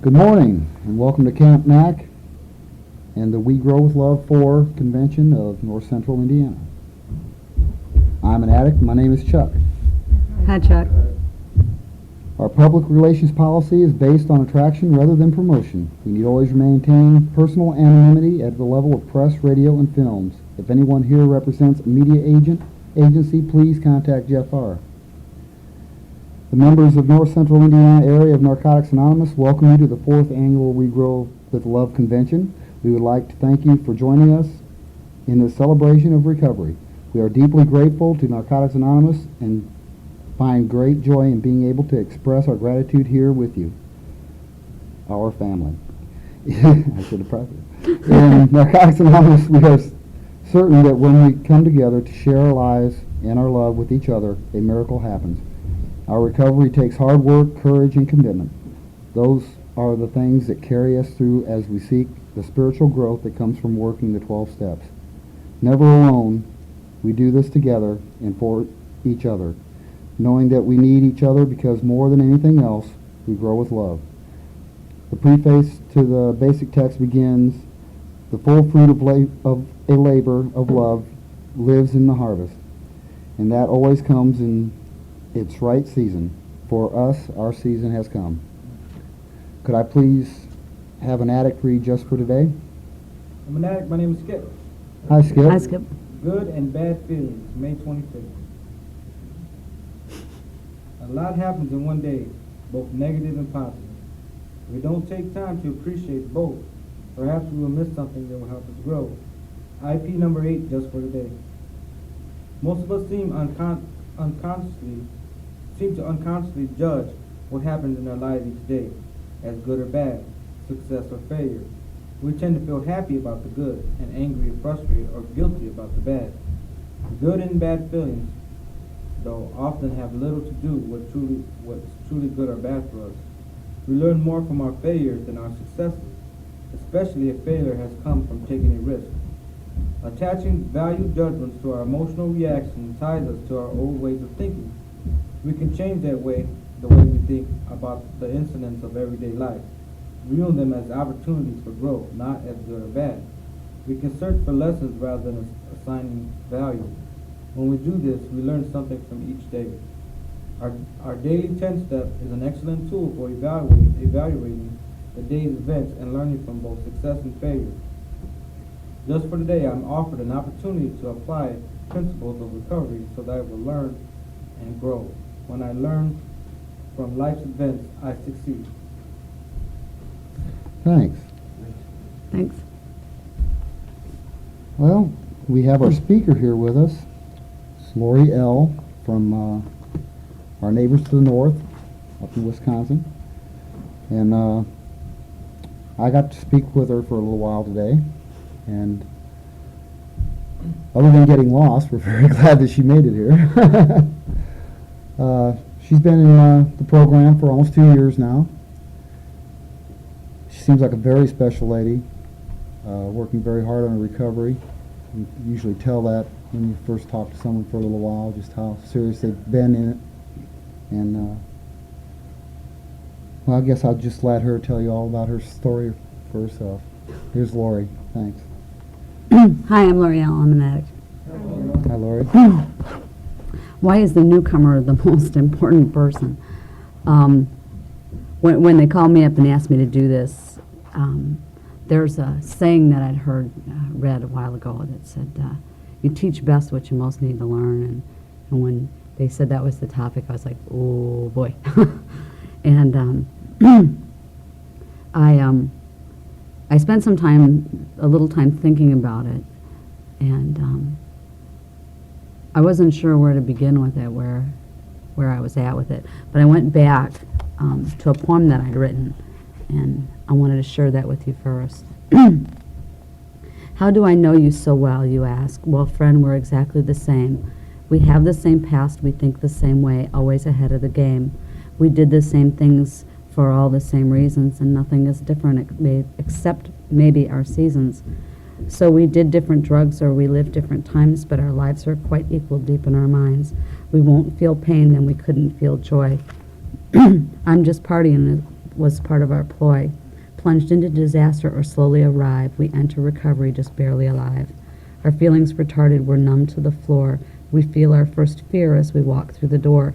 Good morning, and welcome to Camp Mac and the We Grow with Love 4 convention of North Central Indiana. I'm an addict. My name is Chuck. Hi, Chuck. Our public relations policy is based on attraction rather than promotion. We need always maintain personal anonymity at the level of press, radio, and films. If anyone here represents a media agency, please contact Jeff R. The members of North Central Indiana area of Narcotics Anonymous welcome you to the 4th annual We Grow with Love convention. We would like to thank you for joining us in this celebration of recovery. We are deeply grateful to Narcotics Anonymous and find great joy in being able to express our gratitude here with you, our family. I should have prefaced. In Narcotics Anonymous, we are certain that when we come together to share our lives and our love with each other, a miracle happens. Our recovery takes hard work, courage, and commitment. Those are the things that carry us through as we seek the spiritual growth that comes from working the 12 steps. Never alone, we do this together and for each other, knowing that we need each other because more than anything else, we grow with love. The preface to the basic text begins, "The full fruit of a labor of love lives in the harvest," and that always comes in its right season. For us, our season has come. Could I please have an addict read just for today? I'm an addict. My name is Skip. Hi, Skip. Hi, Skip. Good and bad feelings, May 25th. A lot happens in one day, both negative and positive. If we don't take time to appreciate both, perhaps we will miss something that will help us grow. IP number 8, just for today. Most of us seem to unconsciously judge what happens in our lives each day as good or bad, success or failure. We tend to feel happy about the good and angry or frustrated or guilty about the bad. Good and bad feelings, though, often have little to do with what's truly good or bad for us. We learn more from our failures than our successes, especially if failure has come from taking a risk. Attaching value judgments to our emotional reaction ties us to our old ways of thinking. We can change the way we think about the incidents of everyday life, viewing them as opportunities for growth, not as good or bad. We can search for lessons rather than assigning value. When we do this, we learn something from each day. Our daily 10-step is an excellent tool for evaluating the day's events and learning from both success and failure. Just for today, I'm offered an opportunity to apply principles of recovery so that I will learn and grow. When I learn from life's events, I succeed. Thanks. Thanks. Well, we have our speaker here with us. It's Lori L. from our neighbors to the north, up in Wisconsin. And I got to speak with her for a little while today. And other than getting lost, we're very glad that she made it here. She's been in the program for almost 2 years now. She seems like a very special lady, working very hard on her recovery. You usually tell that when you first talk to someone for a little while, just how serious they've been in it. And well, I guess I'll just let her tell you all about her story for herself. Here's Lori. Thanks. Hi, I'm L'Oreal. I'm an addict. Hi, Lori. Why is the newcomer the most important person? When they called me up and asked me to do this, there's a saying that I'd read a while ago that said, you teach best what you most need to learn. And when they said that was the topic, I was like, oh boy. And I spent a little time thinking about it, and I wasn't sure where to begin with it, where I was at with it. But I went back to a poem that I'd written, and I wanted to share that with you first. How do I know you so well, you ask? Well, friend, we're exactly the same. We have the same past, we think the same way, always ahead of the game. We did the same things for all the same reasons, and nothing is different except maybe our seasons. So we did different drugs or we lived different times, but our lives are quite equal deep in our minds. We won't feel pain, then we couldn't feel joy. I'm just partying was part of our ploy. Plunged into disaster or slowly arrive, we enter recovery just barely alive. Our feelings retarded, we're numb to the floor. We feel our first fear as we walk through the door.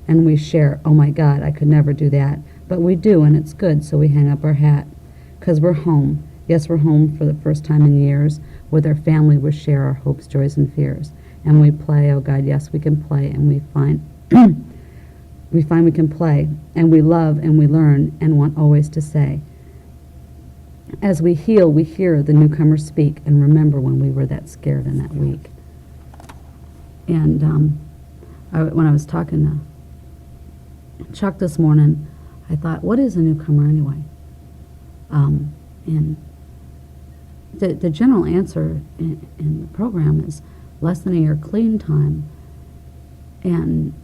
And we share, oh my God, I could never do that. But we do, and it's good, so we hang up our hat. 'Cause we're home. Yes, we're home for the first time in years. With our family, we share our hopes, joys, and fears. And we play, oh God, yes, we can play, and we find we can play, and we love, and we learn, and want always to say. As we heal, we hear the newcomer speak, and remember when we were that scared and that weak. And when I was talking to Chuck this morning, I thought, what is a newcomer anyway? And the general answer in the program is less than a year clean time. And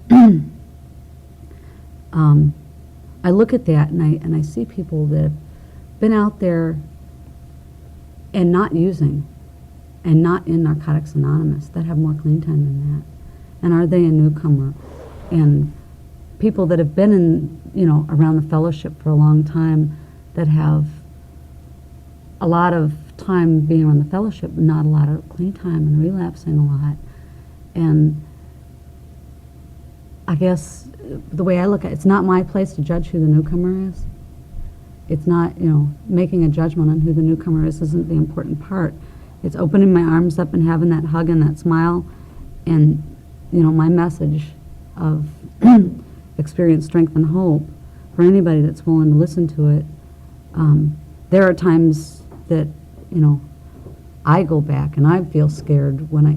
I look at that and I see people that have been out there and not using and not in Narcotics Anonymous that have more clean time than that. And are they a newcomer? And people that have been in, around the fellowship for a long time that have a lot of time being around the fellowship, but not a lot of clean time and relapsing a lot. And I guess the way I look at it, it's not my place to judge who the newcomer is. It's not, making a judgment on who the newcomer is isn't the important part. It's opening my arms up and having that hug and that smile and, my message of experience, strength, and hope for anybody that's willing to listen to it. There are times that, I go back and I feel scared when I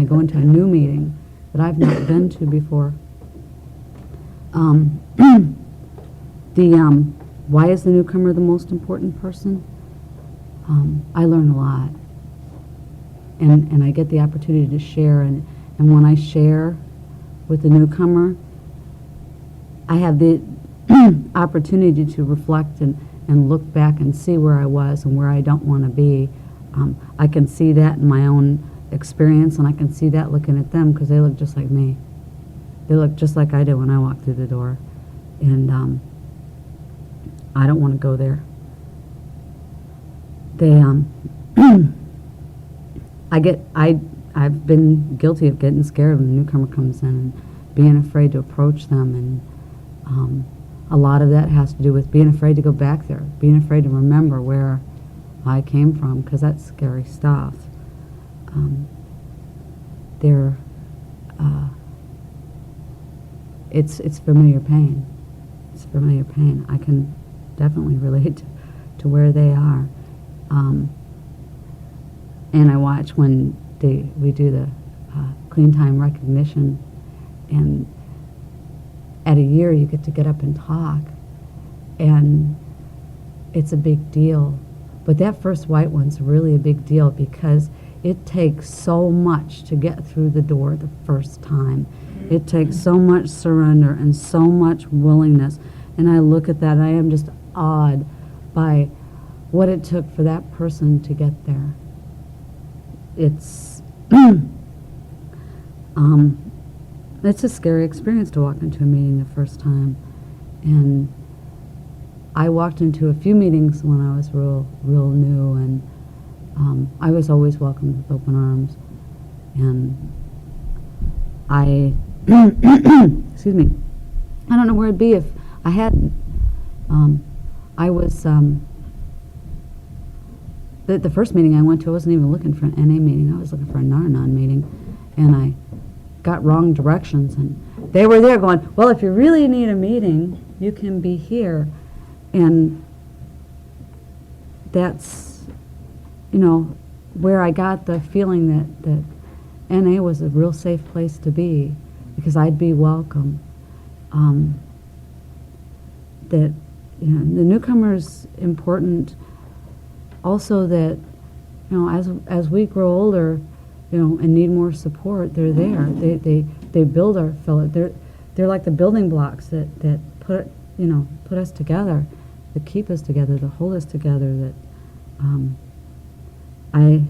go into a new meeting that I've not been to before. Why is the newcomer the most important person? I learn a lot, and I get the opportunity to share, and when I share with the newcomer, I have the opportunity to reflect and look back and see where I was and where I don't want to be. I can see that in my own experience, and I can see that looking at them because they look just like me. They look just like I did when I walked through the door, and I don't want to go there. I've been guilty of getting scared when a newcomer comes in and being afraid to approach them, and a lot of that has to do with being afraid to go back there, being afraid to remember where I came from, because that's scary stuff. It's familiar pain. It's familiar pain. I can definitely relate to where they are. And I watch when we do the clean time recognition, and at a year you get up and talk, and it's a big deal. But that first white one's really a big deal because it takes so much to get through the door the first time. It takes so much surrender and so much willingness. And I look at that and I am just awed by what it took for that person to get there. It's it's a scary experience to walk into a meeting the first time. And I walked into a few meetings when I was real new, and I was always welcomed with open arms. And I, excuse me, I don't know where I'd be if I hadn't. I was, the first meeting I went to, I wasn't even looking for an NA meeting. I was looking for a Nar-Anon meeting, and I got wrong directions, and they were there going, well, if you really need a meeting, you can be here. And that's, where I got the feeling that NA was a real safe place to be, because I'd be welcome. That, the newcomer's important. Also that, as we grow older, and need more support, they're there. They build our fellow. They're like the building blocks that put us together, that keep us together, that hold us together. That I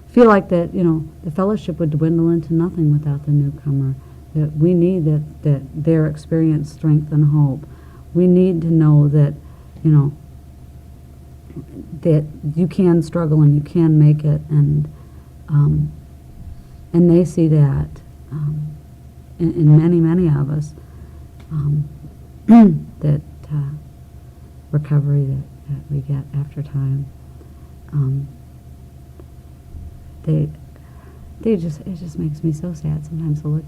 feel like that the fellowship would dwindle into nothing without the newcomer. that we need that their experience, strength, and hope. We need to know that, you know, that you can struggle and you can make it, and they see that in many of us, that recovery that we get after time. It just makes me so sad sometimes to look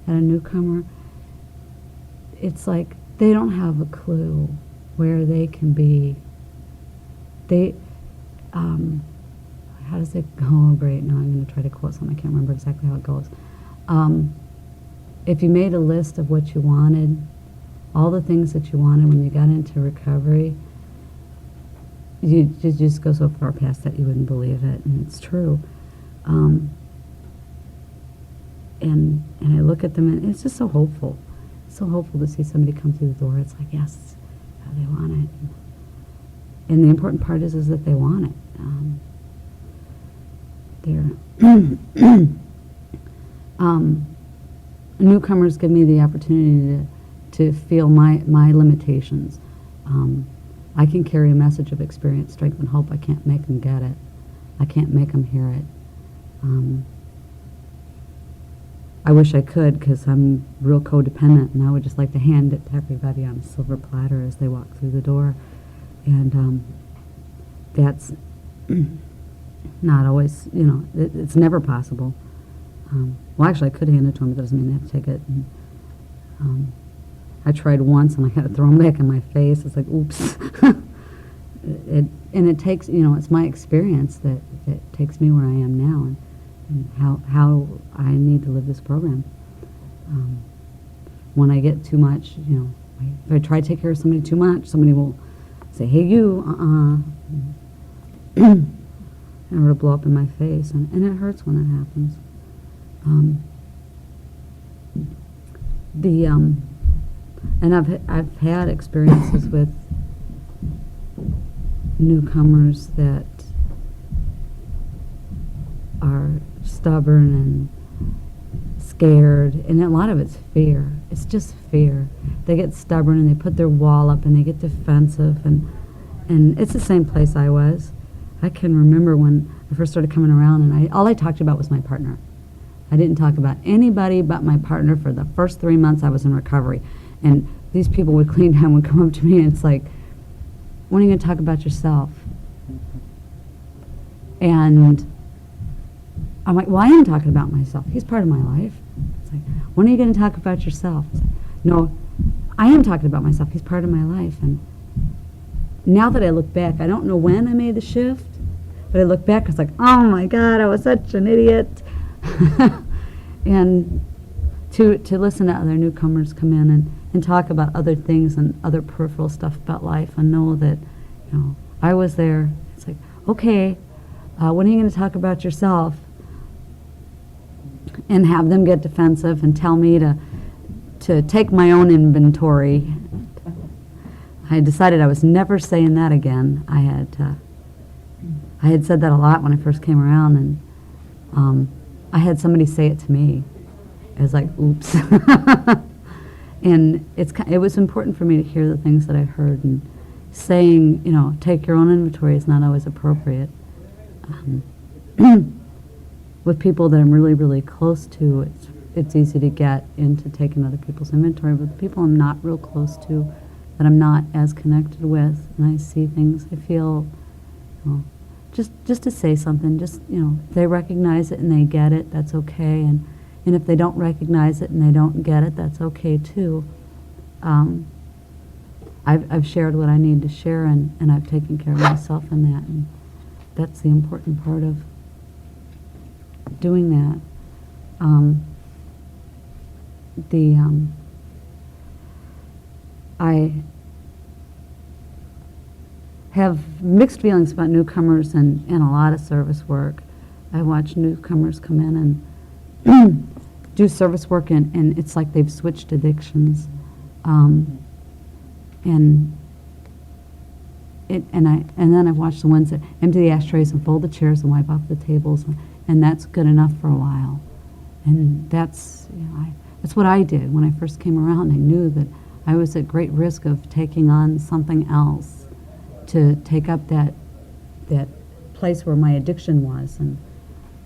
at a newcomer. It's like they don't have a clue where they can be. They, how does it go? Oh, great, now I'm going to try to quote something. I can't remember exactly how it goes. If you made a list of what you wanted, all the things that you wanted when you got into recovery, you just go so far past that you wouldn't believe it, and it's true. And I look at them, and it's just so hopeful. So hopeful to see somebody come through the door. It's like, yes, they want it. And the important part is that they want it. Newcomers give me the opportunity to feel my limitations. I can carry a message of experience, strength, and hope. I can't make them get it. I can't make them hear it. I wish I could, because I'm real codependent, and I would just like to hand it to everybody on a silver platter as they walk through the door. And that's not always, you know, it's never possible. Well, actually, I could hand it to them, but that doesn't mean they have to take it. And, I tried once, and I had to throw them back in my face. It's like, oops. And it takes, you know, it's my experience that takes me where I am now, and how I need to live this program. When I get too much, you know, if I try to take care of somebody too much, somebody will say, hey, you, and it'll blow up in my face, and it hurts when it happens. And I've had experiences with newcomers that are stubborn and scared, and a lot of it's fear. It's just fear. They get stubborn and they put their wall up and they get defensive, and it's the same place I was. I can remember when I first started coming around, and all I talked about was my partner. I didn't talk about anybody but my partner for the first 3 months I was in recovery. And these people would clean down, would come up to me, and it's like, when are you going to talk about yourself? And I'm like, well, I am talking about myself. He's part of my life. It's like, when are you going to talk about yourself? It's like, no, I am talking about myself. He's part of my life. And now that I look back, I don't know when I made the shift, but I look back, it's like, oh my God, I was such an idiot. And to listen to other newcomers come in and talk about other things and other peripheral stuff about life, and know that, you know, I was there. It's like, okay, when are you going to talk about yourself? And have them get defensive and tell me to take my own inventory. I decided I was never saying that again. I had said that a lot when I first came around, and I had somebody say it to me. I was like, oops. And it was important for me to hear the things that I heard, and saying, you know, take your own inventory is not always appropriate. With people that I'm really, really close to, it's easy to get into taking other people's inventory. But the people I'm not real close to, that I'm not as connected with, and I see things, I feel, you know, just to say something, just, you know, if they recognize it and they get it, that's okay. And if they don't recognize it and they don't get it, that's okay too. I've shared what I need to share, and I've taken care of myself in that, and that's the important part of doing that. I have mixed feelings about newcomers and a lot of service work. I watch newcomers come in and do service work, and it's like they've switched addictions. And then I've watched the ones that empty the ashtrays and fold the chairs and wipe off the tables, and that's good enough for a while. And that's, you know, That's what I did when I first came around. I knew that I was at great risk of taking on something else to take up that place where my addiction was. And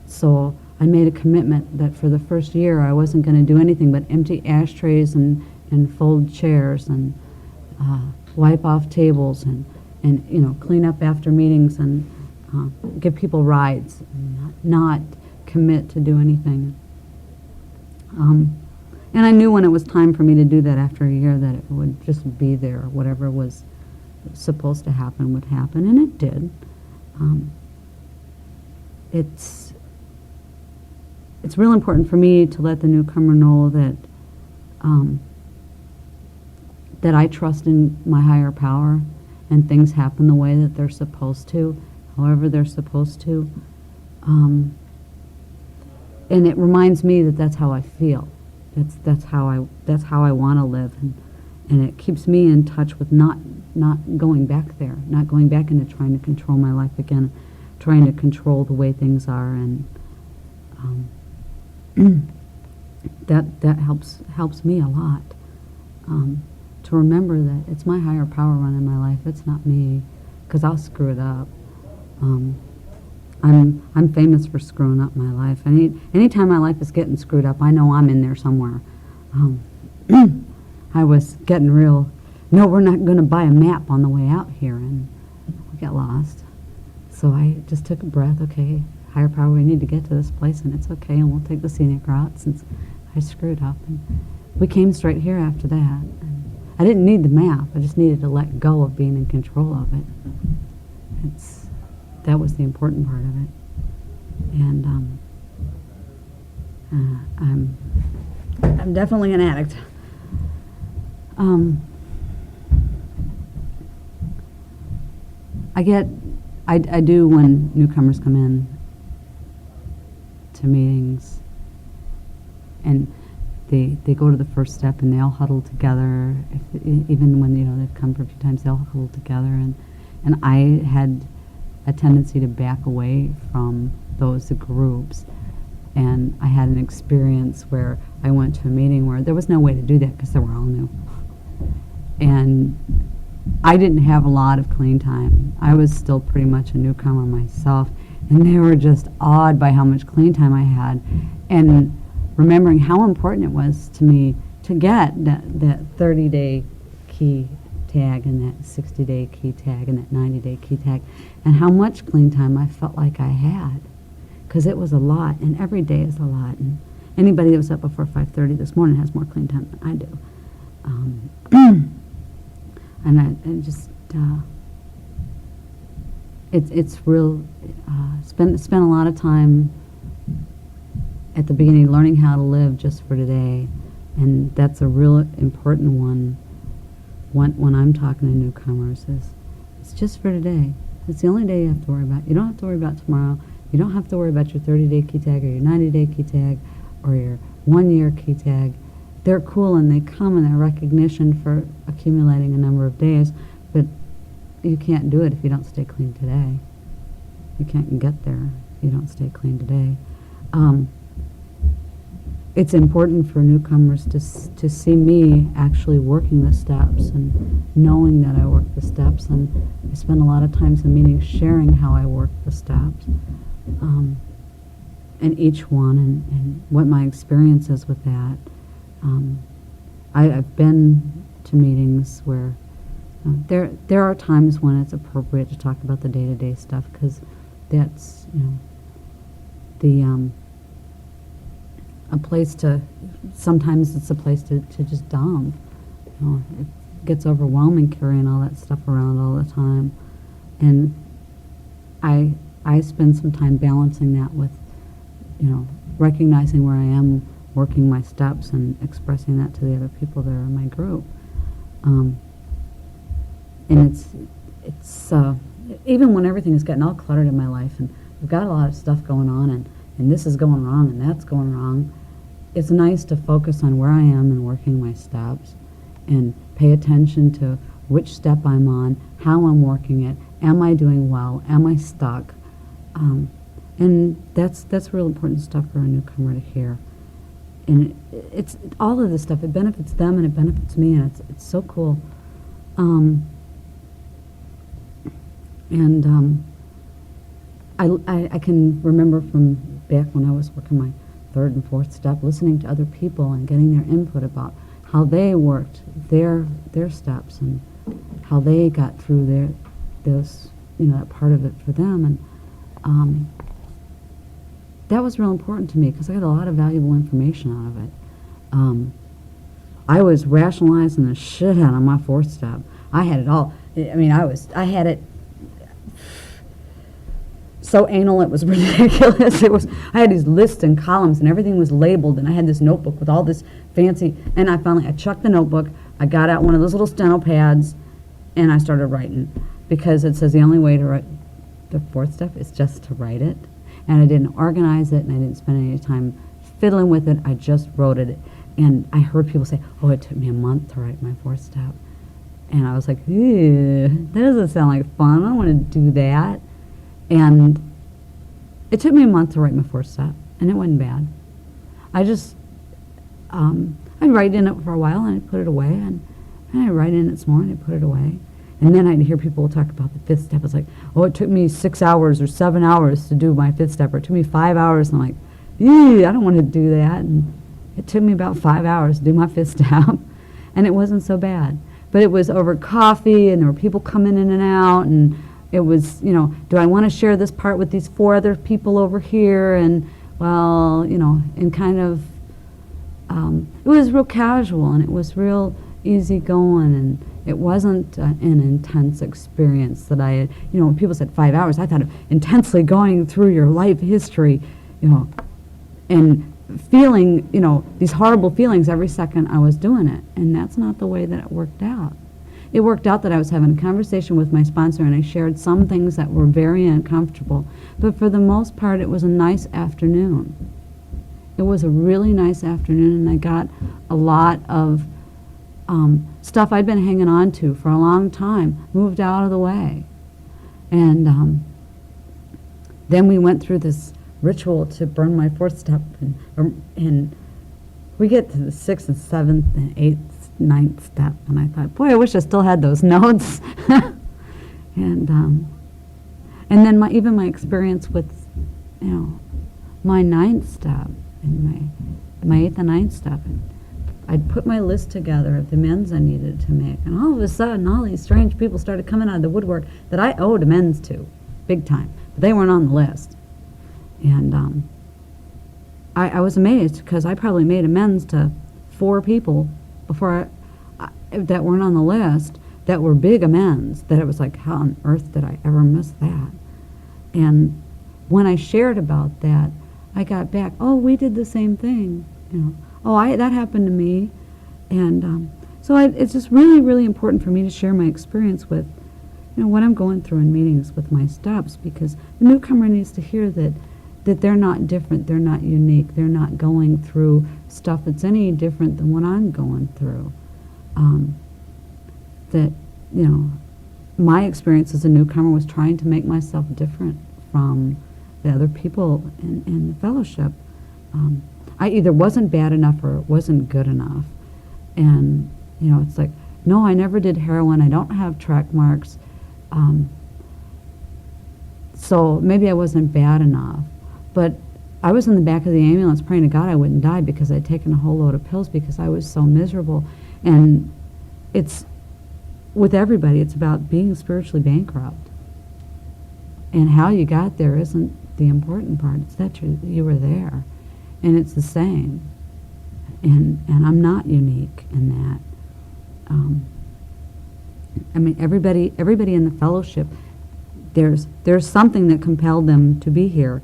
so I made a commitment that for the first year I wasn't going to do anything but empty ashtrays and fold chairs and wipe off tables and clean up after meetings and give people rides and not commit to do anything. And I knew when it was time for me to do that after a year that it would just be there. Whatever was supposed to happen would happen, and it did. It's real important for me to let the newcomer know that that I trust in my higher power, and things happen the way that they're supposed to, however they're supposed to. And it reminds me that that's how I feel. That's how I want to live, and it keeps me in touch with not going back there, not going back into trying to control my life again, trying to control the way things are, and that helps me a lot. To remember that it's my higher power running my life. It's not me, because I'll screw it up. I'm famous for screwing up my life. Anytime my life is getting screwed up, I know I'm in there somewhere. I was getting real. No, we're not going to buy a map on the way out here, and we got lost. So I just took a breath. Okay, higher power, we need to get to this place, and it's okay, and we'll take the scenic route since I screwed up. And we came straight here after that. And I didn't need the map. I just needed to let go of being in control of it. That was the important part of it. And I'm definitely an addict. I do when newcomers come in to meetings, and they go to the first step and they all huddle together. Even when they've come for a few times, they all huddle together, and I had a tendency to back away from those groups. And I had an experience where I went to a meeting where there was no way to do that because they were all new. And I didn't have a lot of clean time. I was still pretty much a newcomer myself, and they were just awed by how much clean time I had. And remembering how important it was to me to get that 30-day key tag and that 60-day key tag and that 90-day key tag, and how much clean time I felt like I had, because it was a lot, and every day is a lot. And anybody that was up before 5:30 this morning has more clean time than I do. It's real. Spent a lot of time at the beginning learning how to live just for today, and that's a real important one. When I'm talking to newcomers, it's just for today. It's the only day you have to worry about. You don't have to worry about tomorrow. You don't have to worry about your 30-day key tag or your 90-day key tag or your 1-year key tag. They're cool and they come in a recognition for accumulating a number of days, but you can't do it if you don't stay clean today. You can't get there if you don't stay clean today. It's important for newcomers to see me actually working the steps and knowing that I work the steps, and I spend a lot of times in meetings sharing how I work the steps, and each one and what my experience is with that. I've been to meetings where there are times when it's appropriate to talk about the day-to-day stuff, because that's a place to, sometimes it's a place to just dump. It gets overwhelming carrying all that stuff around all the time. And I spend some time balancing that with, recognizing where I am working my steps and expressing that to the other people that are in my group. And it's even when everything is getting all cluttered in my life and I've got a lot of stuff going on and this is going wrong and that's going wrong, it's nice to focus on where I am and working my steps and pay attention to which step I'm on, how I'm working it, am I doing well, am I stuck? And that's real important stuff for a newcomer to hear. and it's all of this stuff. It benefits them and it benefits me, and it's so cool. I can remember from back when I was working my third and fourth step, listening to other people and getting their input about how they worked their steps and how they got through that part of it for them, and that was real important to me because I got a lot of valuable information out of it. I was rationalizing the shit out of my fourth step. I had it all. I mean, I had it so anal it was ridiculous. I had these lists and columns and everything was labeled, and I had this notebook with all this fancy, and I chucked the notebook, I got out one of those little steno pads, and I started writing, because it says the only way to write the fourth step is just to write it. And I didn't organize it, and I didn't spend any time fiddling with it. I just wrote it. And I heard people say, oh, it took me a month to write my fourth step. And I was like, ew, that doesn't sound like fun. I don't want to do that. And it took me a month to write my fourth step, and it wasn't bad. I just, I'd write in it for a while, and I'd put it away, and I'd write in it some more, and I'd put it away. And then I'd hear people talk about the fifth step. It's like, oh, it took me 6 hours or 7 hours to do my fifth step, or it took me 5 hours. And I'm like, ew, I don't want to do that. And it took me about 5 hours to do my fifth step, and it wasn't so bad. But it was over coffee, and there were people coming in and out, and it was, do I want to share this part with these 4 other people over here? And, well, and kind of, it was real casual, and it was real easy going, and it wasn't an intense experience that I had. When people said 5 hours, I thought of intensely going through your life history, and feeling, these horrible feelings every second I was doing it. And that's not the way that it worked out. It worked out that I was having a conversation with my sponsor, and I shared some things that were very uncomfortable. But for the most part, it was a nice afternoon. It was a really nice afternoon, and I got a lot of stuff I'd been hanging on to for a long time moved out of the way. And then we went through this ritual to burn my fourth step, and we get to the 6th and 7th and 8th, 9th step, and I thought, boy, I wish I still had those notes. And then my experience with my 9th step and my 8th and 9th step, and I'd put my list together of the amends I needed to make, and all of a sudden all these strange people started coming out of the woodwork that I owed amends to, big time, but they weren't on the list. And I was amazed, because I probably made amends to 4 people before that weren't on the list, that were big amends, that it was like, how on earth did I ever miss that? And when I shared about that, I got back, oh, we did the same thing, oh, that happened to me. And so it's just really, really important for me to share my experience with, what I'm going through in meetings with my steps, because the newcomer needs to hear that they're not different, they're not unique, they're not going through stuff that's any different than what I'm going through. That, my experience as a newcomer was trying to make myself different from the other people in the fellowship. I either wasn't bad enough or wasn't good enough. And, it's like, no, I never did heroin, I don't have track marks, so maybe I wasn't bad enough. But I was in the back of the ambulance praying to God I wouldn't die, because I'd taken a whole load of pills because I was so miserable. And it's, with everybody, it's about being spiritually bankrupt. And how you got there isn't the important part. It's that you were there. And it's the same. And I'm not unique in that. Everybody in the fellowship, there's something that compelled them to be here.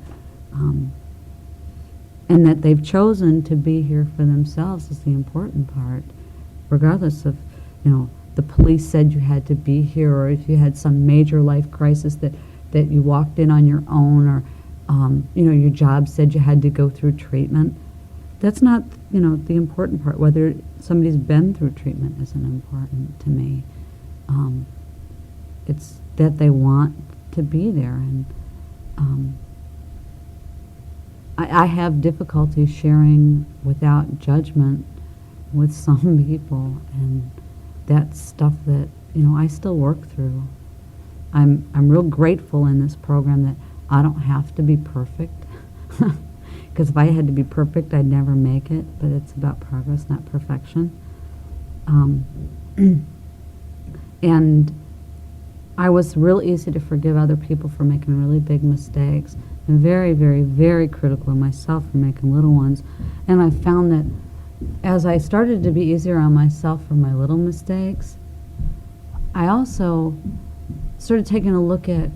And that they've chosen to be here for themselves is the important part, regardless of, the police said you had to be here, or if you had some major life crisis that you walked in on your own, or, your job said you had to go through treatment. That's not, the important part. Whether somebody's been through treatment isn't important to me. It's that they want to be there, and I have difficulty sharing without judgment with some people, and that's stuff that, I still work through. I'm real grateful in this program that I don't have to be perfect, because if I had to be perfect, I'd never make it, but it's about progress, not perfection. And I was real easy to forgive other people for making really big mistakes, and very, very, very critical of myself for making little ones. And I found that as I started to be easier on myself for my little mistakes, I also started taking a look at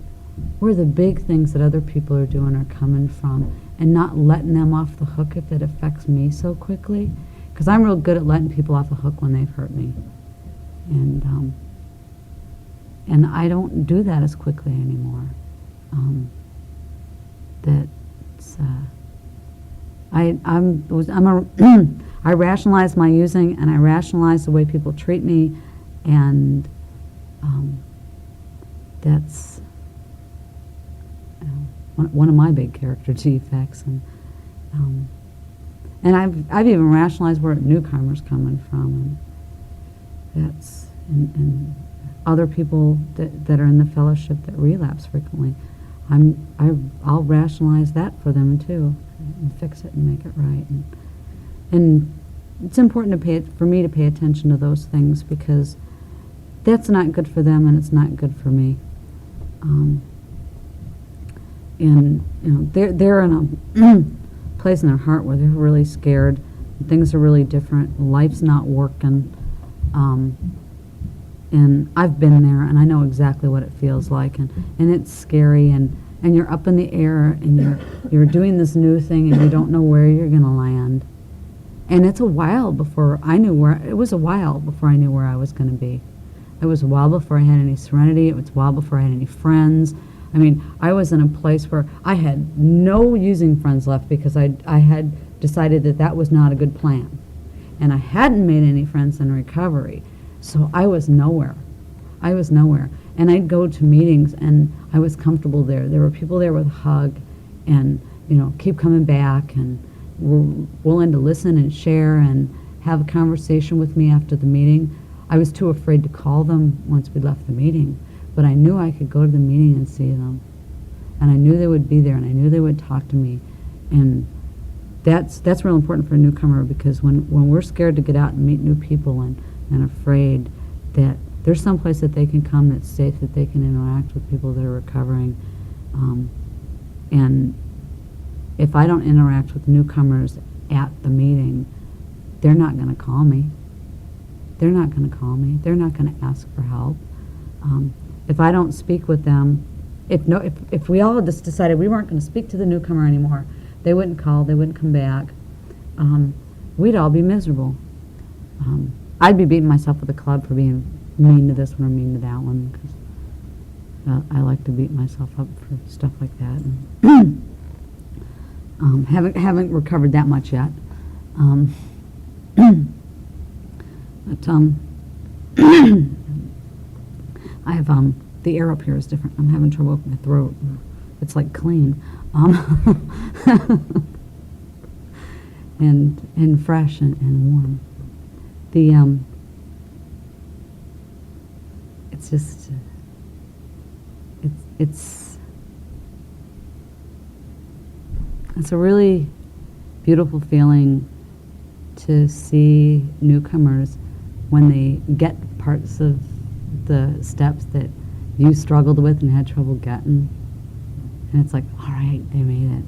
where the big things that other people are doing are coming from, and not letting them off the hook if it affects me so quickly. Because I'm real good at letting people off the hook when they've hurt me. And I don't do that as quickly anymore. I rationalize my using, and I rationalize the way people treat me, and that's one of my big character defects. And I've even rationalized where Newcomer's coming from, and that's and other people that are in the fellowship that relapse frequently. I'll rationalize that for them too, and fix it and make it right. And it's important for me to pay attention to those things, because that's not good for them and it's not good for me. And they're in a place in their heart where they're really scared. Things are really different. Life's not working. And I've been there, and I know exactly what it feels like, and it's scary, and you're up in the air, and you're doing this new thing, and you don't know where you're going to land. And it's a while before I knew where I was going to be. It was a while before I had any serenity. It was a while before I had any friends. I mean, I was in a place where I had no using friends left, because I had decided that was not a good plan. And I hadn't made any friends in recovery. So I was nowhere. And I'd go to meetings, and I was comfortable there. There were people there with a hug, and, keep coming back, and were willing to listen and share and have a conversation with me after the meeting. I was too afraid to call them once we left the meeting, but I knew I could go to the meeting and see them. And I knew they would be there, and I knew they would talk to me. And that's real important for a newcomer, because when we're scared to get out and meet new people, and afraid, that there's some place that they can come that's safe, that they can interact with people that are recovering. And if I don't interact with newcomers at the meeting, they're not going to call me. They're not going to ask for help. If I don't speak with them, if we all just decided we weren't going to speak to the newcomer anymore, they wouldn't call, they wouldn't come back, we'd all be miserable. I'd be beating myself with a club for being mean to this one or mean to that one, because I like to beat myself up for stuff like that. And haven't recovered that much yet. But I have the air up here is different. I'm having trouble with my throat. It's like clean, and fresh and warm. It's just it's a really beautiful feeling to see newcomers when they get parts of the steps that you struggled with and had trouble getting, and it's like, all right, they made it,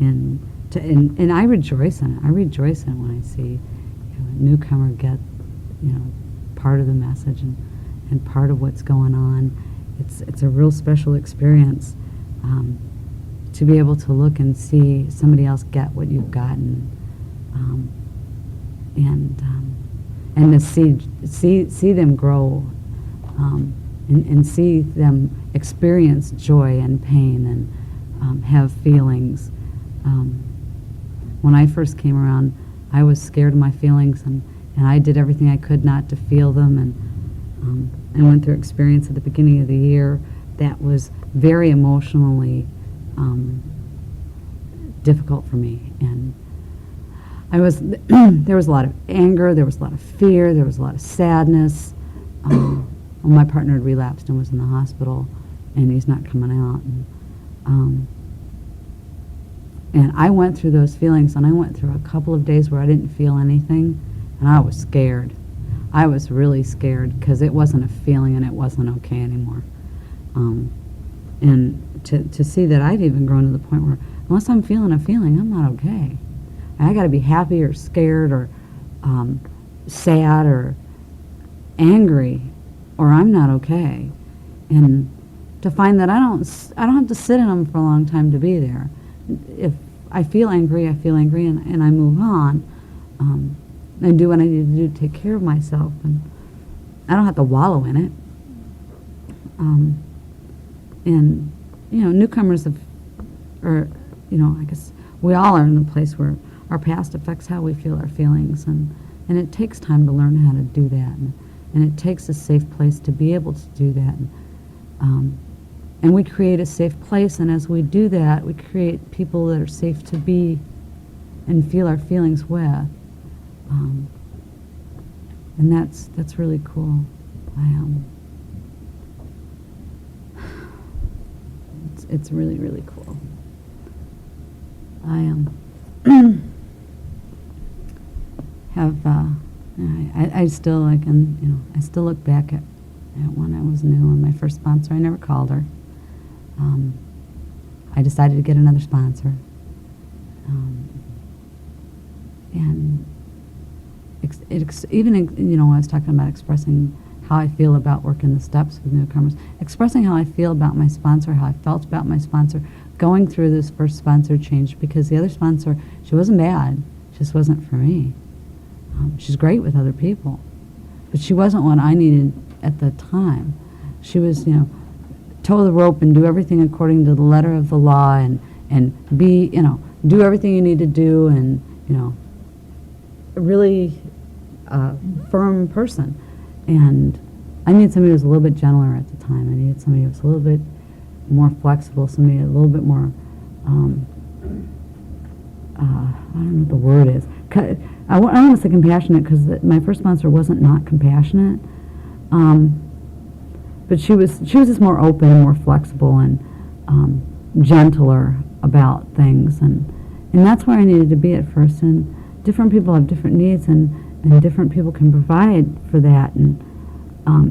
and I rejoice in it. I rejoice in it when I see a newcomer get part of the message and part of what's going on. It's a real special experience to be able to look and see somebody else get what you've gotten, and to see them grow, and see them experience joy and pain, and have feelings. When I first came around, I was scared of my feelings, and I did everything I could not to feel them, and went through experience at the beginning of the year that was very emotionally difficult for me. And there was a lot of anger, there was a lot of fear, there was a lot of sadness. Well, my partner had relapsed and was in the hospital, and he's not coming out. And I went through those feelings, and I went through a couple of days where I didn't feel anything, and I was scared. I was really scared because it wasn't a feeling and it wasn't okay anymore. And to see that I've even grown to the point where unless I'm feeling a feeling, I'm not okay. I got to be happy or scared or sad or angry, or I'm not okay. And to find that I don't have to sit in them for a long time to be there. If I feel angry, and I move on. And do what I need to do to take care of myself, and I don't have to wallow in it. And newcomers I guess we all are in a place where our past affects how we feel our feelings, and it takes time to learn how to do that, and it takes a safe place to be able to do that. And we create a safe place, and as we do that, we create people that are safe to be and feel our feelings with. And that's really cool. It's really, really cool. I I still I still look back at when I was new and my first sponsor. I never called her. I decided to get another sponsor. And even I was talking about expressing how I feel about working the steps with newcomers, expressing how I feel about my sponsor, how I felt about my sponsor, going through this first sponsor change, because the other sponsor, she wasn't bad, just wasn't for me. She's great with other people, but she wasn't what I needed at the time. She was, toe the rope and do everything according to the letter of the law, and be, do everything you need to do, and a really firm person. And I needed somebody who was a little bit gentler at the time. I needed somebody who was a little bit more flexible, somebody a little bit more, I don't know what the word is. I don't want to say compassionate, because my first sponsor wasn't not compassionate. But she was just more open and more flexible and gentler about things. And that's where I needed to be at first. And different people have different needs, and different people can provide for that. And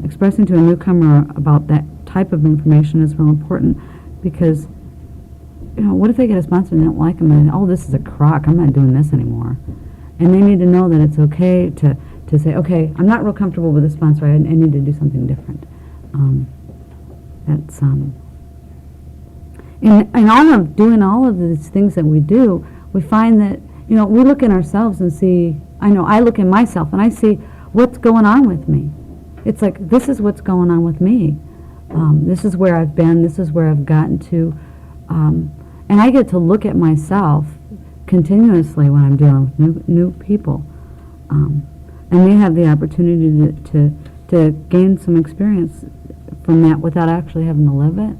expressing to a newcomer about that type of information is real important, because what if they get a sponsor and they don't like them, and this is a crock, I'm not doing this anymore. And they need to know that it's okay to say, okay, I'm not real comfortable with this sponsor, I need to do something different. In all of doing all of these things that we do, we find that we look in ourselves and see. I look in myself and I see what's going on with me. It's like, this is what's going on with me. This is where I've been. This is where I've gotten to. And I get to look at myself continuously when I'm dealing with new people. And they have the opportunity to gain some experience from that without actually having to live it,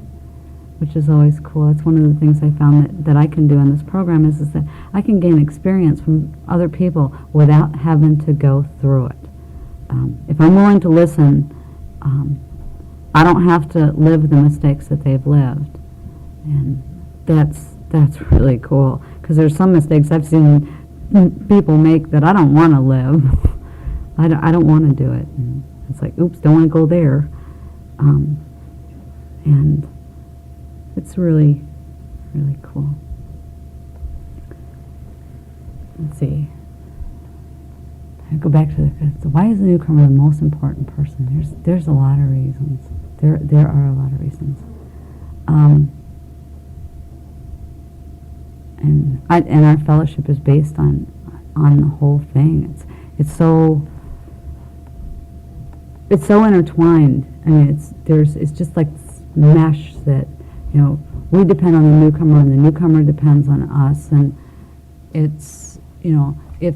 which is always cool. That's one of the things I found that I can do in this program is that I can gain experience from other people without having to go through it. If I'm willing to listen, I don't have to live the mistakes that they've lived. And that's really cool, because there's some mistakes I've seen people make that I don't want to live. I don't want to do it. And it's like, oops, don't want to go there. And it's really, really cool. Let's see. I go back to why is the newcomer the most important person? There's a lot of reasons. There are a lot of reasons. And our fellowship is based on the whole thing. It's so intertwined. I mean, it's just like this mesh that we depend on the newcomer, and the newcomer depends on us. And it's if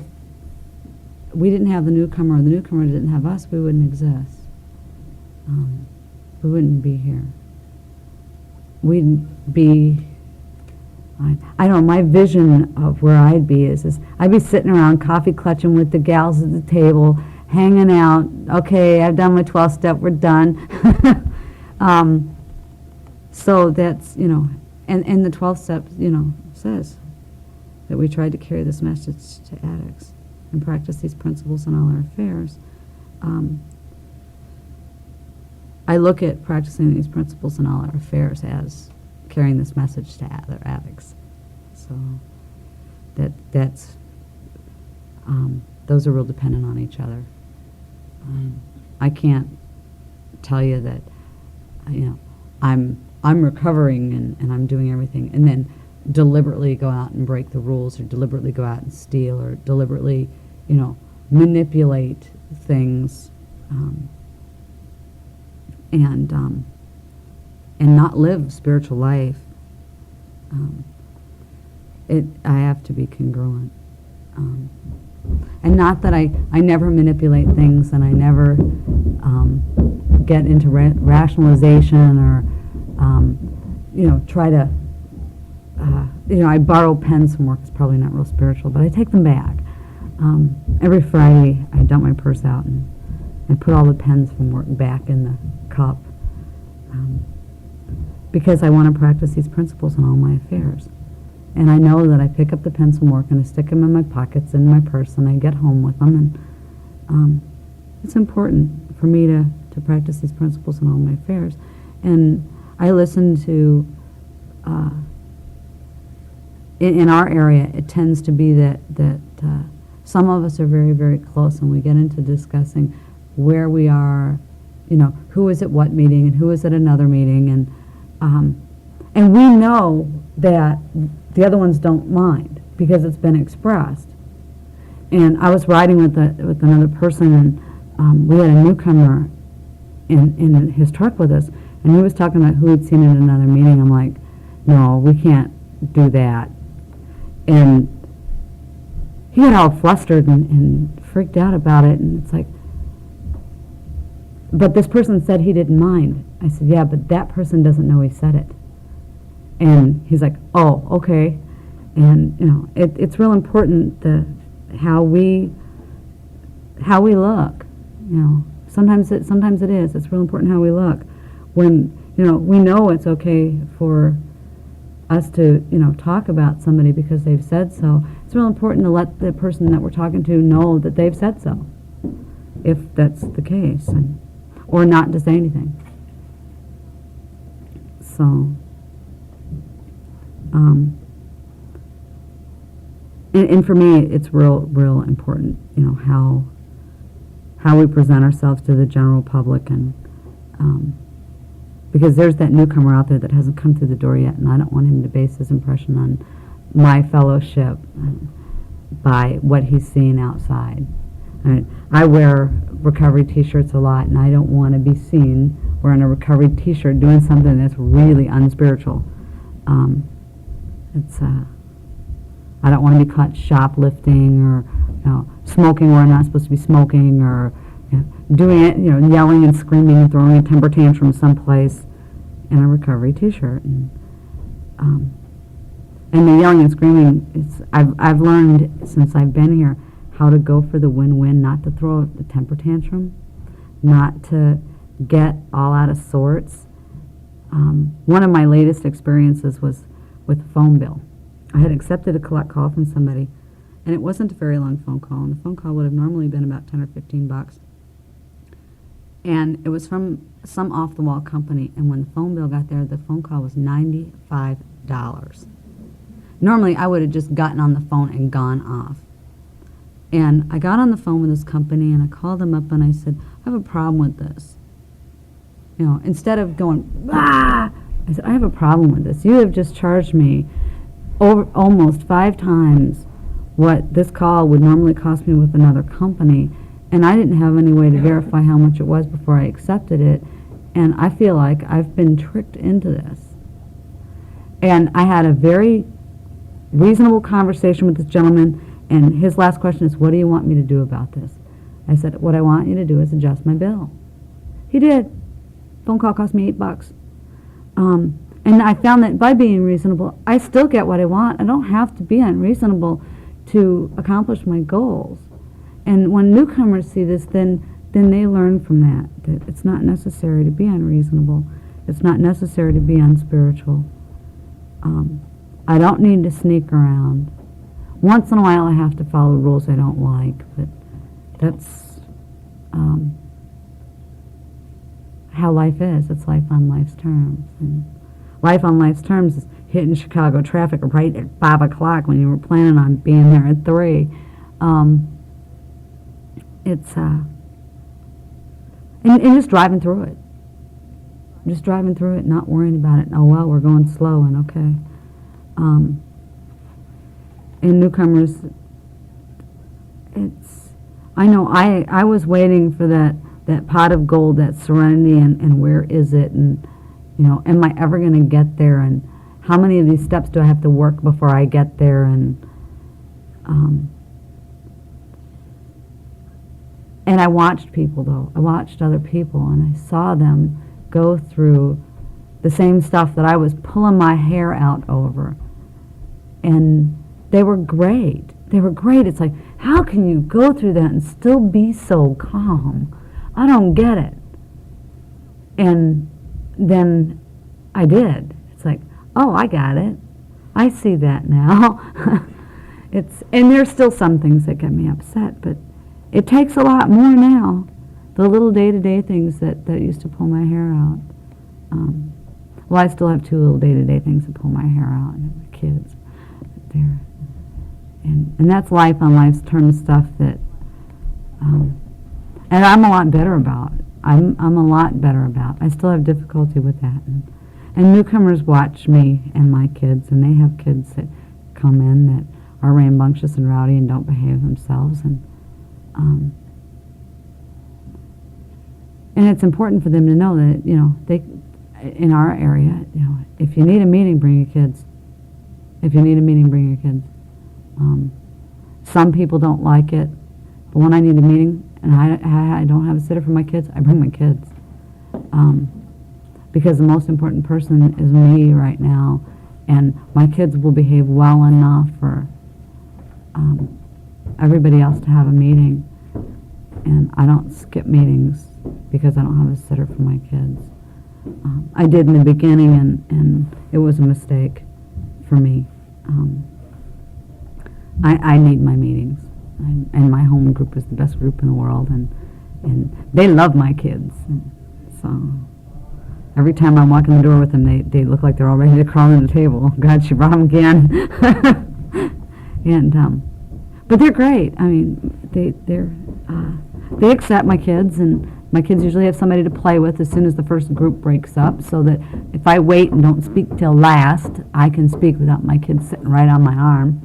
we didn't have the newcomer, or the newcomer didn't have us, we wouldn't exist. We wouldn't be here. We'd be I don't know, my vision of where I'd be is I'd be sitting around coffee clutching with the gals at the table, hanging out. Okay, I've done my 12-step, we're done. So that's, and the 12 steps, says that we tried to carry this message to addicts and practice these principles in all our affairs. I look at practicing these principles in all our affairs as carrying this message to other addicts. So that's those are real dependent on each other. I can't tell you that, I'm recovering and I'm doing everything, and then deliberately go out and break the rules, or deliberately go out and steal, or deliberately, manipulate things, and not live spiritual life. I have to be congruent. And not that I never manipulate things, and I never get into rationalization or, try to, I borrow pens from work. It's probably not real spiritual, but I take them back. Every Friday, I dump my purse out and put all the pens from work back in the cup, because I want to practice these principles in all my affairs. And I know that I pick up the pens from work and I stick them in my pockets, in my purse, and I get home with them. And it's important for me to practice these principles in all my affairs. And I listen to, in our area, it tends to be that some of us are very, very close, and we get into discussing where we are, who is at what meeting and who is at another meeting, and we know that the other ones don't mind because it's been expressed. And I was riding with another person, and we had a newcomer in his truck with us, and he was talking about who he'd seen at another meeting. I'm like, no, we can't do that. And he got all flustered and freaked out about it, and it's like, but this person said he didn't mind. I said, yeah, but that person doesn't know he said it. And he's like, oh, okay. And, it's real important how we look. Sometimes it is. It's real important how we look. When, we know it's okay for us to, talk about somebody because they've said so. It's real important to let the person that we're talking to know that they've said so, if that's the case, or not to say anything. So, and for me, it's real important, how we present ourselves to the general public, and because there's that newcomer out there that hasn't come through the door yet, and I don't want him to base his impression on my fellowship by what he's seeing outside. I wear recovery T-shirts a lot, and I don't want to be seen wearing a recovery T-shirt doing something that's really unspiritual. I don't want to be caught shoplifting or smoking where I'm not supposed to be smoking, or doing it, yelling and screaming and throwing a temper tantrum someplace in a recovery T-shirt. And the yelling and screaming, I've learned since I've been here how to go for the win-win, not to throw the temper tantrum, not to get all out of sorts. One of my latest experiences was with a phone bill. I had accepted a collect call from somebody, and it wasn't a very long phone call, and the phone call would have normally been about 10 or 15 bucks. And it was from some off-the-wall company, and when the phone bill got there, the phone call was $95. Normally, I would have just gotten on the phone and gone off. And I got on the phone with this company, and I called them up, and I said, I have a problem with this. Instead of going, ah, I said, I have a problem with this. You have just charged me over almost 5 times what this call would normally cost me with another company, and I didn't have any way to verify how much it was before I accepted it, and I feel like I've been tricked into this. And I had a very reasonable conversation with this gentleman, and his last question is, what do you want me to do about this? I said, what I want you to do is adjust my bill. He did. Phone call cost me $8. And I found that by being reasonable, I still get what I want. I don't have to be unreasonable to accomplish my goals. And when newcomers see this, then they learn from that it's not necessary to be unreasonable. It's not necessary to be unspiritual. I don't need to sneak around. Once in a while I have to follow rules I don't like, but that's how life is. It's life on life's terms. And life on life's terms is hitting Chicago traffic right at 5 o'clock when you were planning on being there at 3. It's and just driving through it. Just driving through it, not worrying about it. Oh, well, we're going slow and okay. In newcomers, I know I was waiting for that pot of gold, that serenity, and where is it? And, am I ever going to get there? And how many of these steps do I have to work before I get there? And I watched people, though. I watched other people, and I saw them go through the same stuff that I was pulling my hair out over. And they were great. They were great. It's like, how can you go through that and still be so calm? I don't get it. And then I did. It's like, oh, I got it. I see that now. And there's still some things that get me upset, but it takes a lot more now. The little day-to-day things that used to pull my hair out. Well, I still have 2 little day-to-day things that pull my hair out, and my kids. There. And that's life on life's terms stuff that, and I'm a lot better about. I'm a lot better about. I still have difficulty with that. And newcomers watch me and my kids, and they have kids that come in that are rambunctious and rowdy and don't behave themselves. And it's important for them to know that, they, in our area, if you need a meeting, bring your kids. If you need a meeting, bring your kids. Some people don't like it, but when I need a meeting and I don't have a sitter for my kids, I bring my kids. Because the most important person is me right now, and my kids will behave well enough for everybody else to have a meeting. And I don't skip meetings because I don't have a sitter for my kids. I did in the beginning, and it was a mistake for me. I need my meetings, and my home group is the best group in the world, and they love my kids. And so every time I walk in the door with them, they look like they're all ready to crawl on the table. God, she brought them again. But they're great. I mean, they accept my kids, and my kids usually have somebody to play with as soon as the first group breaks up, so that if I wait and don't speak till last, I can speak without my kids sitting right on my arm.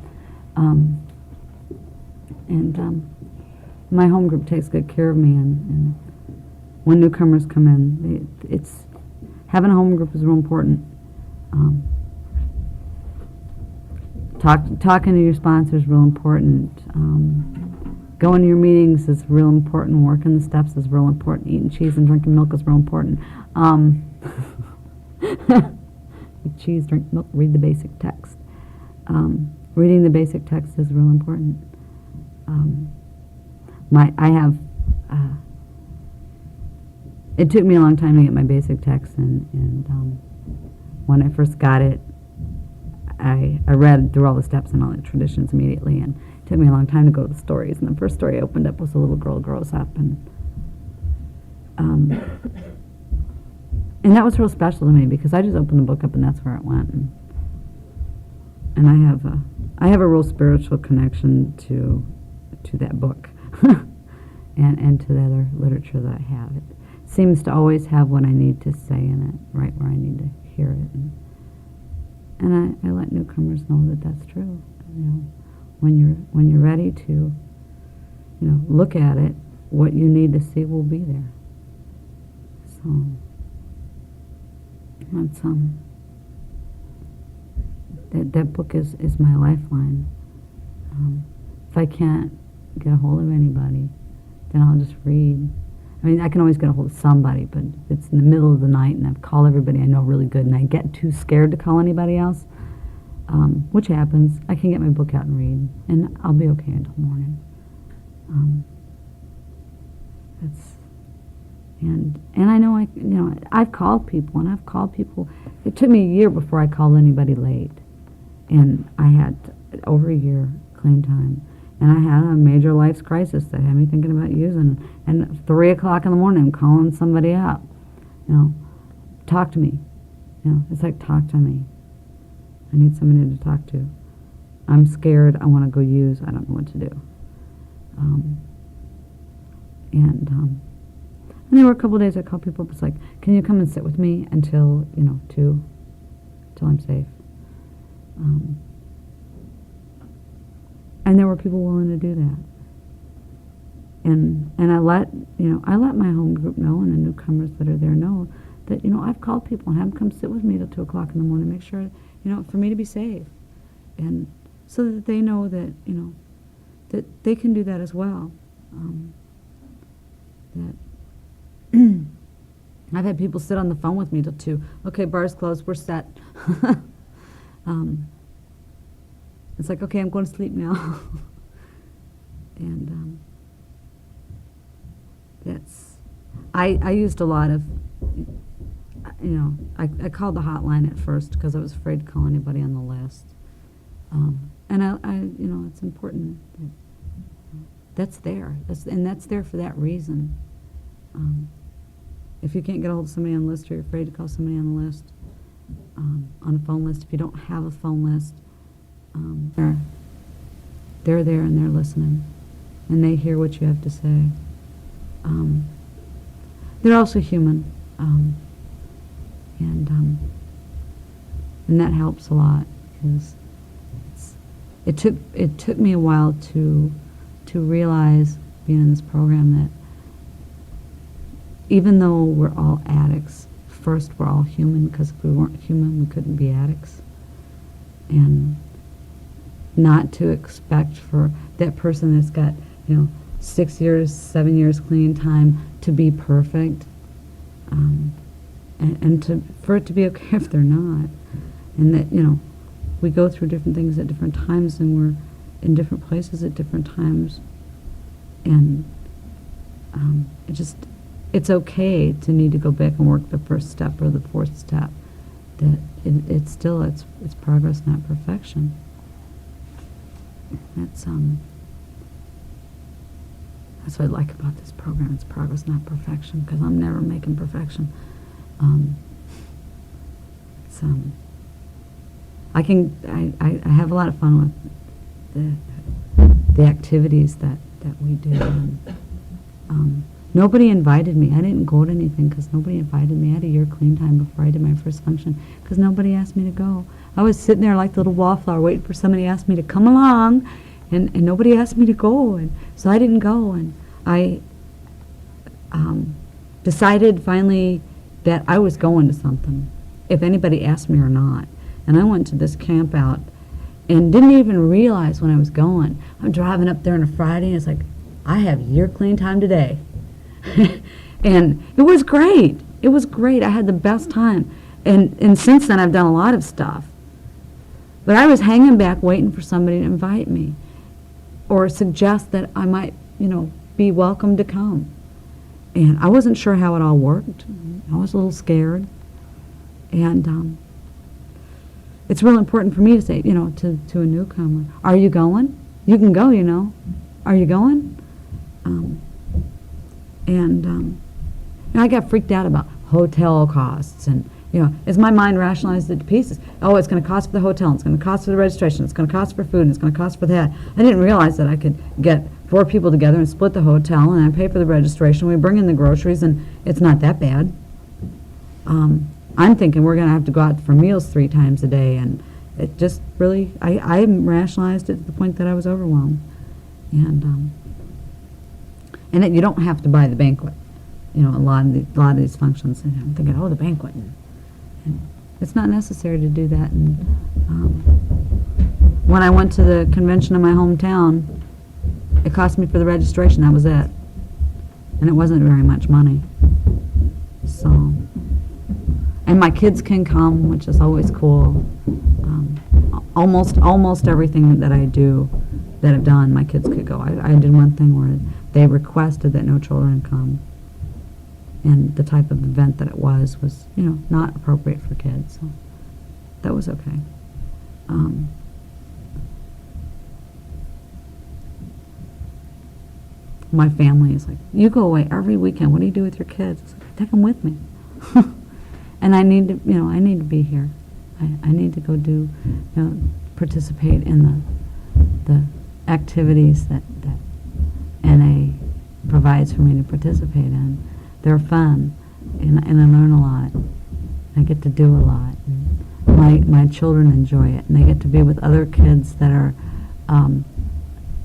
My home group takes good care of me, and when newcomers come in, having a home group is real important. Talking to your sponsor is real important. Going to your meetings is real important. Working the steps is real important. Eating cheese and drinking milk is real important. Eat cheese, drink milk, read the basic text. Reading the basic text is real important. It took me a long time to get my basic text, and when I first got it, I read through all the steps and all the traditions immediately, and it took me a long time to go to the stories. And the first story I opened up was a little girl grows up, and that was real special to me because I just opened the book up and that's where it went. And I have a real spiritual connection to that book and to the other literature that I have. It seems to always have what I need to say in it, right where I need to hear it. And I let newcomers know that that's true. When you're ready to, look at it, what you need to see will be there. So that's that book is my lifeline. If I can't get a hold of anybody, then I'll just read. I mean, I can always get a hold of somebody, but it's in the middle of the night, and I've called everybody I know really good, and I get too scared to call anybody else, which happens. I can get my book out and read, and I'll be okay until morning. And I know I've called people, and I've called people. It took me a year before I called anybody late, and I had over a year clean time. And I had a major life crisis that had me thinking about using. And at 3 o'clock in the morning, I'm calling somebody up. Talk to me. It's like, talk to me. I need somebody to talk to. I'm scared. I want to go use. I don't know what to do. And there were a couple of days I called people up. It's like, can you come and sit with me until 2, till I'm safe? And there were people willing to do that. And I let my home group know, and the newcomers that are there know that, I've called people and have them come sit with me till 2 o'clock in the morning, make sure, for me to be safe. And so that they know that, that they can do that as well. That I've had people sit on the phone with me till 2. Okay, bar's closed, we're set. It's like, okay, I'm going to sleep now. And I used a lot of, I called the hotline at first because I was afraid to call anybody on the list. And it's important that that's there. That's there for that reason. If you can't get a hold of somebody on the list, or you're afraid to call somebody on the list, on a phone list, if you don't have a phone list, they're there and they're listening, and they hear what you have to say. They're also human, and that helps a lot, because it took me a while to realize, being in this program, that even though we're all addicts, first we're all human, because if we weren't human, we couldn't be addicts. And not to expect for that person that's got 6 years, 7 years clean time to be perfect, and for it to be okay if they're not, and that we go through different things at different times, and we're in different places at different times, and it's okay to need to go back and work the first step or the fourth step. That it's progress, not perfection. That's what I like about this program. It's progress, not perfection, because I'm never making perfection. I have a lot of fun with the activities that we do. And, nobody invited me. I didn't go to anything because nobody invited me. I had a year clean time before I did my first function because nobody asked me to go. I was sitting there like the little wallflower waiting for somebody to ask me to come along, and nobody asked me to go, and so I didn't go. And I decided finally that I was going to something, if anybody asked me or not. And I went to this camp out and didn't even realize when I was going. I'm driving up there on a Friday, and it's like, I have year clean time today. And it was great. It was great. I had the best time. And since then, I've done a lot of stuff. But I was hanging back waiting for somebody to invite me or suggest that I might, be welcome to come. And I wasn't sure how it all worked. I was a little scared. And it's real important for me to say, to a newcomer, are you going? You can go, Are you going? I got freaked out about hotel costs, and as my mind rationalized it to pieces. Oh, it's going to cost for the hotel, it's going to cost for the registration, it's going to cost for food, and it's going to cost for that. I didn't realize that I could get 4 people together and split the hotel, and I pay for the registration, we bring in the groceries, and it's not that bad. I'm thinking we're going to have to go out for meals 3 times a day, and it just really, I rationalized it to the point that I was overwhelmed. And that you don't have to buy the banquet. A lot of these functions, and I'm thinking, the banquet. And it's not necessary to do that. And when I went to the convention in my hometown, it cost me for the registration. That was it. and it wasn't very much money. So, and my kids can come, which is always cool. Almost everything that I do, that I've done, my kids could go. I did one thing where they requested that no children come, and the type of event that it was, not appropriate for kids. So that was okay. My family is like, you go away every weekend. What do you do with your kids? I was like, take them with me. And I need to, I need to be here. I need to go do, participate in the activities that NA provides for me to participate in. They're fun, and I learn a lot. I get to do a lot. And my children enjoy it, and they get to be with other kids that are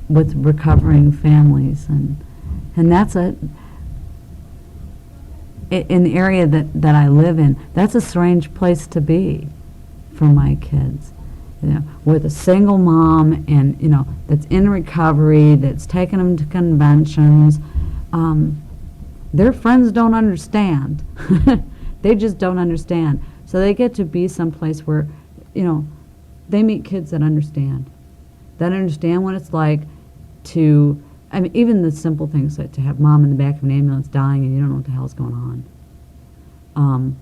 with recovering families, and that's in the area that I live in, that's a strange place to be for my kids. With a single mom and, that's in recovery, that's taking them to conventions. Their friends don't understand. They just don't understand. So they get to be someplace where, they meet kids that understand what it's like to, even the simple things, like to have mom in the back of an ambulance dying and you don't know what the hell's going on.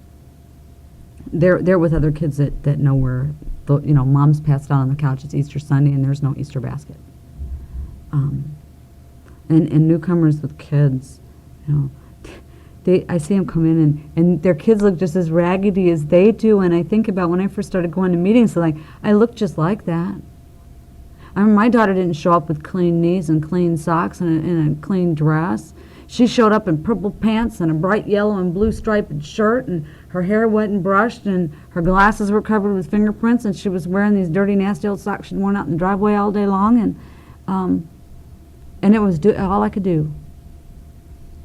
They're with other kids that know where, mom's passed out on the couch, it's Easter Sunday, and there's no Easter basket. And newcomers with kids, I see them come in, and their kids look just as raggedy as they do, and I think about when I first started going to meetings, I looked just like that. I mean, my daughter didn't show up with clean knees and clean socks and a clean dress. She showed up in purple pants and a bright yellow and blue striped shirt, and her hair wasn't brushed, and her glasses were covered with fingerprints, and she was wearing these dirty, nasty old socks she'd worn out in the driveway all day long, and it was all I could do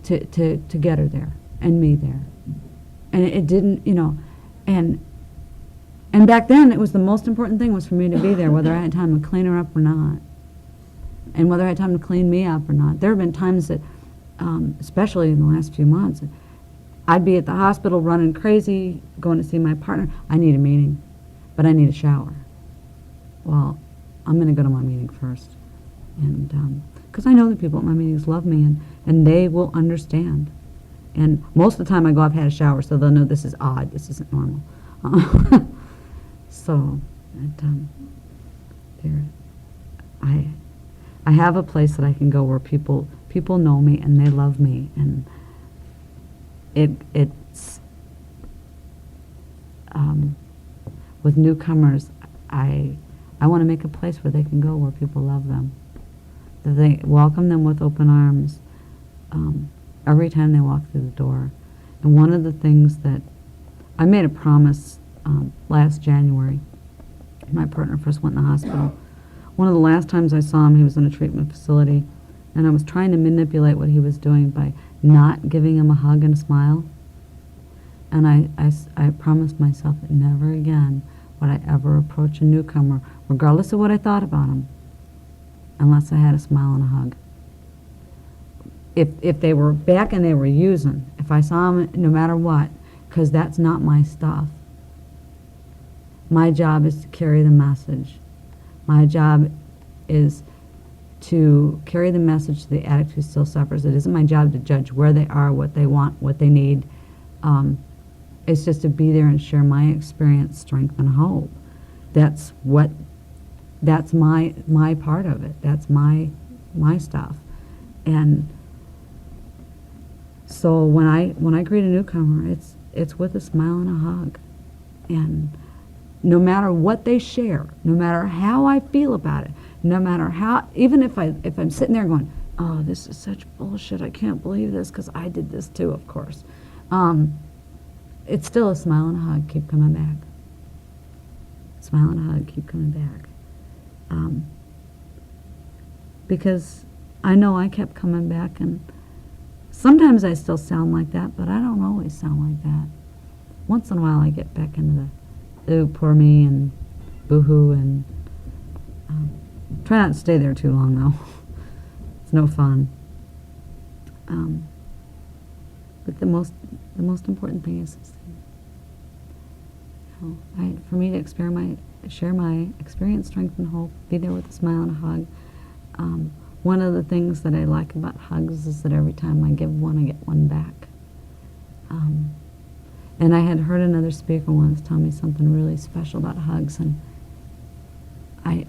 to get her there and me there. And it didn't, and back then it was the most important thing was for me to be there, whether I had time to clean her up or not, and whether I had time to clean me up or not. There have been times that, especially in the last few months, I'd be at the hospital running crazy, going to see my partner. I need a meeting, but I need a shower. Well, I'm going to go to my meeting first. And because I know the people at my meetings love me, and they will understand. And most of the time I go, I've had a shower, so they'll know this is odd, this isn't normal. So, I have a place that I can go where people know me and they love me, and it's with newcomers, I want to make a place where they can go where people love them, that they welcome them with open arms every time they walk through the door. And one of the things that I made a promise last January, my partner first went in the hospital. One of the last times I saw him, he was in a treatment facility, and I was trying to manipulate what he was doing by not giving him a hug and a smile. And I promised myself that never again would I ever approach a newcomer, regardless of what I thought about him, unless I had a smile and a hug. If they were back and they were using, if I saw them no matter what, because that's not my stuff. My job is to carry the message. My job is to carry the message to the addict who still suffers. It isn't my job to judge where they are, what they want, what they need. It's just to be there and share my experience, strength, and hope. That's my part of it. That's my stuff. And so when I greet a newcomer, it's with a smile and a hug. And no matter what they share, no matter how I feel about it, no matter how, even if I'm sitting there going, oh, this is such bullshit, I can't believe this, because I did this too, of course. It's still a smile and a hug, keep coming back. Smile and a hug, keep coming back. Because I know I kept coming back, and sometimes I still sound like that, but I don't always sound like that. Once in a while I get back into the ooh, poor me, and boo-hoo, and try not to stay there too long, though. It's no fun. But the most important thing is, for me to share my experience, strength, and hope, be there with a smile and a hug. One of the things that I like about hugs is that every time I give one, I get one back. And I had heard another speaker once tell me something really special about hugs, and I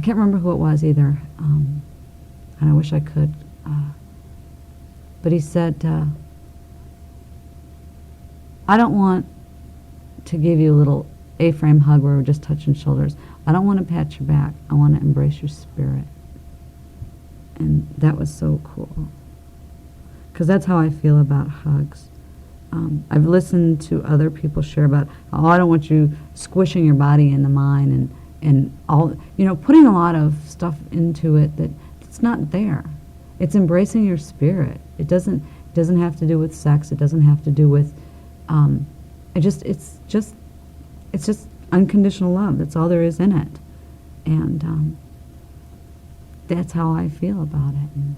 can't remember who it was either, and I wish I could. But he said, I don't want to give you a little A-frame hug where we're just touching shoulders. I don't want to pat your back. I want to embrace your spirit. And that was so cool. Because that's how I feel about hugs. I've listened to other people share about, I don't want you squishing your body into mine and all, putting a lot of stuff into it that it's not there. It's embracing your spirit. It doesn't have to do with sex. It doesn't have to do with, it's just unconditional love. That's all there is in it. And that's how I feel about it. And,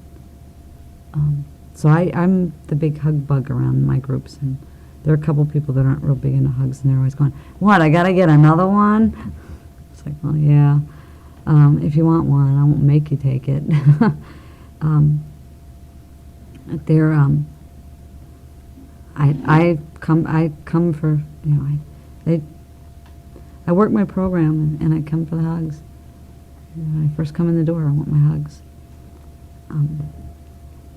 so I'm the big hug bug around my groups, and there are a couple people that aren't real big into hugs, and they're always going, what, I gotta get another one? It's like, well, yeah, if you want one, I won't make you take it. I come for, I work my program, and I come for the hugs. When I first come in the door, I want my hugs.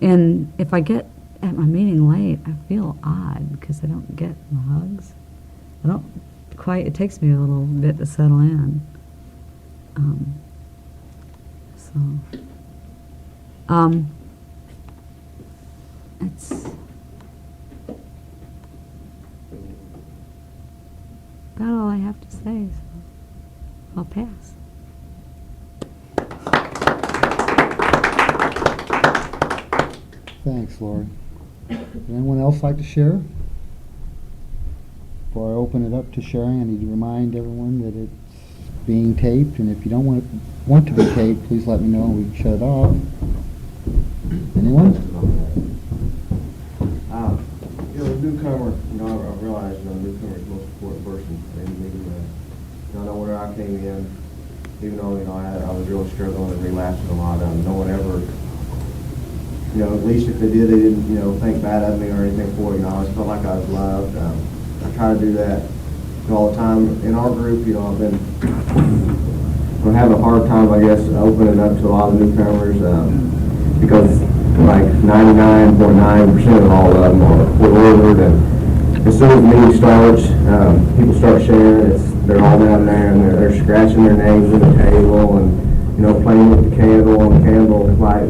And if I get at my meeting late, I feel odd because I don't get the hugs. It takes me a little bit to settle in. It's about all I have to say, so I'll pass. Thanks, Lori. Would anyone else like to share? Before I open it up to sharing, I need to remind everyone that it's being taped, and if you don't want to be taped, please let me know and we can shut it off. Anyone? Newcomer, I realize, Newcomer is the most important person. And I know where I came in, even though, I was really struggling and relapsing a lot. No one ever, at least if they did, they didn't, think bad of me or anything for it. I always felt like I was loved. I try to do that all the time. In our group, I've been having a hard time, I guess, opening up to a lot of newcomers because like 99.9% of all of them are court-ordered, and as soon as the meeting starts, people start sharing. They're all down there, and they're scratching their names on the table, and playing with the candle and candle light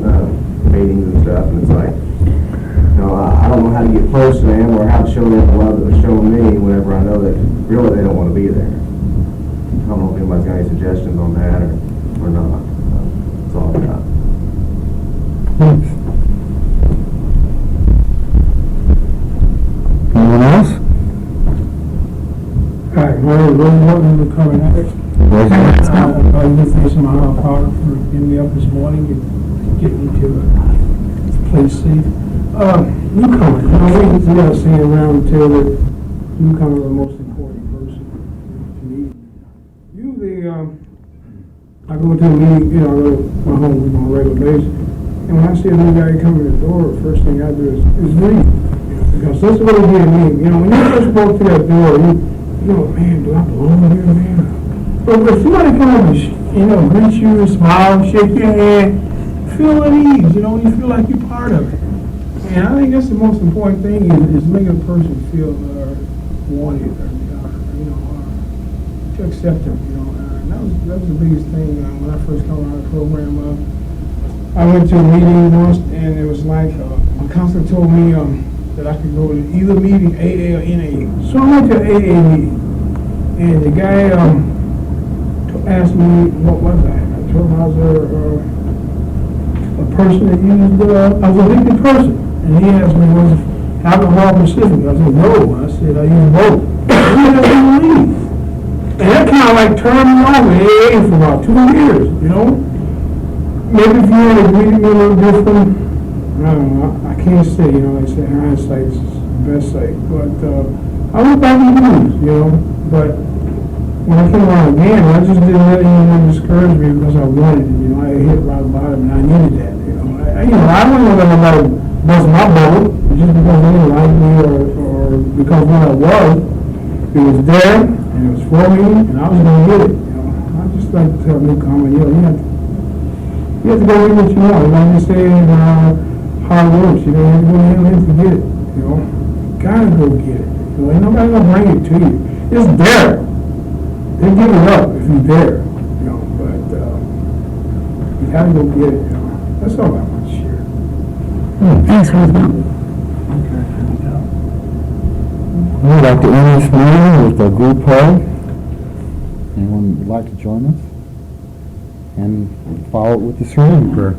meetings and stuff. And it's like, I don't know how to get close to them or how to show them the love that they're showing me whenever I know that really they don't want to be there. I don't know if anybody's got any suggestions on that or not. That's all I've got. Thanks. Anyone else? Hi, my name is Roy Morton, Newcomer. I just thank my power for getting me up this morning and getting me to a place safe. Newcomer, we got a saying around the table that newcomer is the most important person to me. Usually, I go to a meeting, I go to my home on a regular basis, and when I see a new guy coming in the door, the first thing I do is leave. Because that's the way we get a meeting. When you first walk through that door, man, do I belong here, man? But if somebody comes and, greet you, smile, shake your hand, feel at ease, you feel like you're part of it. And I think that's the most important thing is making a person feel wanted or to accept them, and that was the biggest thing when I first came on the program. I went to a meeting once, and it was like my counselor told me that I could go to either meeting, AA or NA. So I went to an AA meeting, and the guy asked me what was I. I told him I was a person that used, I was a addicted person. And he asked me, was alcohol Pacific? I said, no. I said, I use both. He asked me to leave. And that kind of like turned me off in AA for about 2 years, Maybe if you had a meeting a little different, I don't know, I can't say, you know, like I said, hindsight is the best sight, but, I went back and used, you know, but when I came around again, I just didn't let anyone discourage me because I wanted it, you know, I hit rock bottom and I needed that, you know. I wasn't gonna let nobody bust my bubble just because they didn't like me or because what I was, it was there and it was for me and I was gonna get it, you know. I just like to tell Newcomer, you know, you have to go get what you want. You know, you say hard work, you know, you have to go in and get it, you know. Gotta go get it. You know, ain't nobody gonna bring it to you. It's there. They give it up if you're there, you know, but you gotta go get it, you know. That's all I want to share. Thanks, Roosevelt. We'd like to end this meeting with a group hug. Anyone would like to join us? And follow it with the serenity prayer.